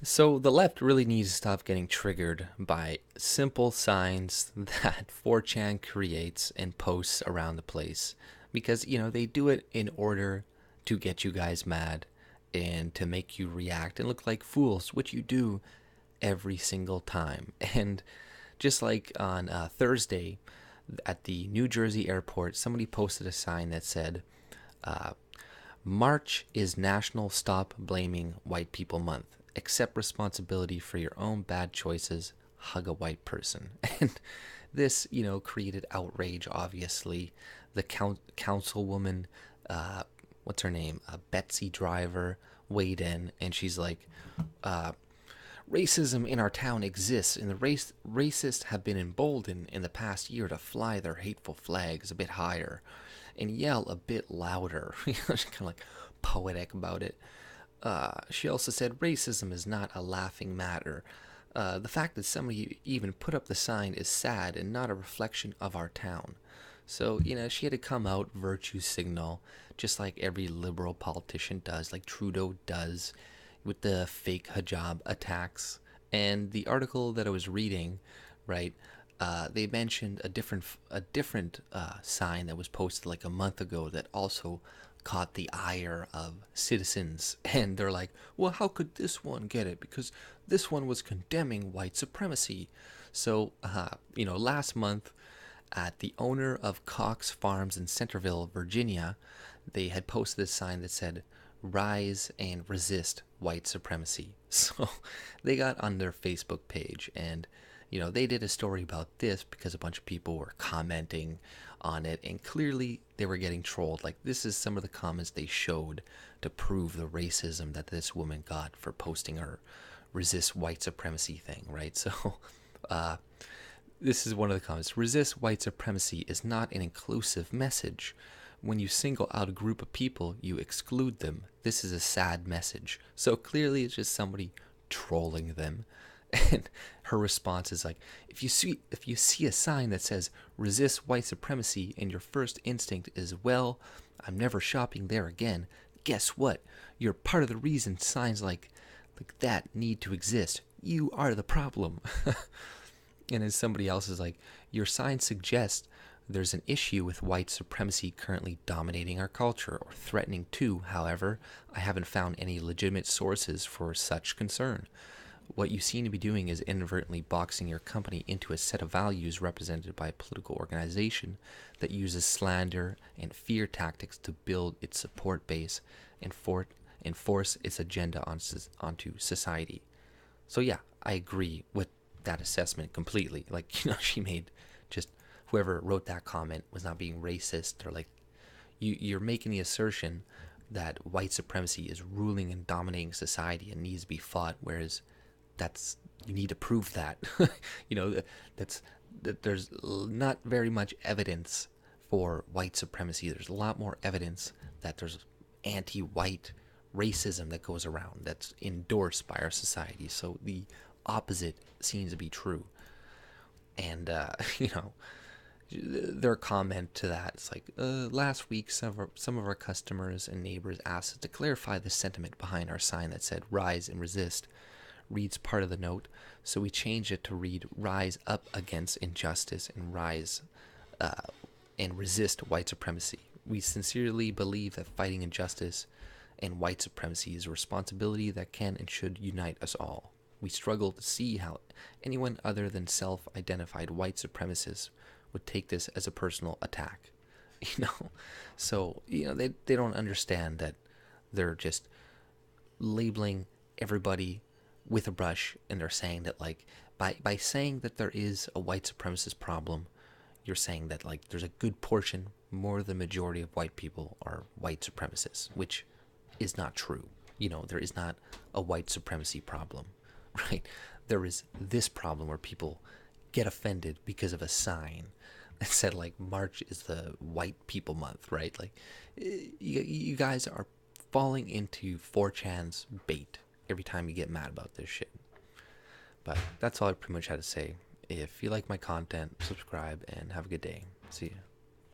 So the left really needs to stop getting triggered by simple signs that 4chan creates and posts around the place because they do it in order to get you guys mad and to make you react and look like fools, which you do every single time. And just like on Thursday at the New Jersey airport, somebody posted a sign that said, uh, March is National Stop Blaming White People Month. Accept responsibility for your own bad choices. Hug a white person. And this, created outrage, obviously. The councilwoman, uh, what's her name? Betsy Driver, weighed in, and she's like, uh, racism in our town exists, and the racists have been emboldened in the past year to fly their hateful flags a bit higher and yell a bit louder. She's kind of like poetic about it. She also said racism is not a laughing matter. The fact that somebody even put up the sign is sad and not a reflection of our town. So, she had to come out, virtue signal, just like every liberal politician does, like Trudeau does with the fake hijab attacks. And the article that I was reading, right, they mentioned a different sign that was posted like a month ago that also caught the ire of citizens, and they're like, well, how could this one get it, because this one was condemning white supremacy. So last month at the owner of Cox Farms in Centerville, Virginia, they had posted a sign that said, rise and resist white supremacy. So they got on their Facebook page, and they did a story about this because a bunch of people were commenting on it, and clearly they were getting trolled. Like, this is some of the comments they showed to prove the racism that this woman got for posting her resist white supremacy thing, right? So uh, this is one of the comments. Resist white supremacy is not an inclusive message. When you single out a group of people, you exclude them. This is a sad message. So clearly it's just somebody trolling them. And her response is like, if you see a sign that says resist white supremacy and your first instinct is, well, I'm never shopping there again, guess what? You're part of the reason signs like that need to exist. You are the problem. And then somebody else is like, your sign suggests there's an issue with white supremacy currently dominating our culture or threatening to. However, I haven't found any legitimate sources for such concern. What you seem to be doing is inadvertently boxing your company into a set of values represented by a political organization that uses slander and fear tactics to build its support base and enforce its agenda onto society. So yeah, I agree with that assessment completely. Like, she made just whoever wrote that comment was not being racist, or like you're making the assertion that white supremacy is ruling and dominating society and needs to be fought, whereas that's you need to prove that. you know that's that there's not very much evidence for white supremacy. There's a lot more evidence that there's anti-white racism that goes around that's endorsed by our society. So the opposite seems to be true. And their comment to that, it's like, last week some of our customers and neighbors asked us to clarify the sentiment behind our sign that said rise and resist, reads part of the note, so we changed it to read rise up against injustice and rise and resist white supremacy. We sincerely believe that fighting injustice and white supremacy is a responsibility that can and should unite us all. We struggle to see how anyone other than self-identified white supremacists would take this as a personal attack. you know so they don't understand that they're just labeling everybody with a brush, and they're saying that, like, by saying that there is a white supremacist problem, you're saying that, like, there's a good portion, more than the majority of white people are white supremacists, which is not true. There is not a white supremacy problem. Right? There is this problem where people get offended because of a sign that said, like, March is the white people month, right? Like, you guys are falling into 4chan's bait every time you get mad about this shit. But that's all I pretty much had to say. If you like my content, subscribe and have a good day. See you.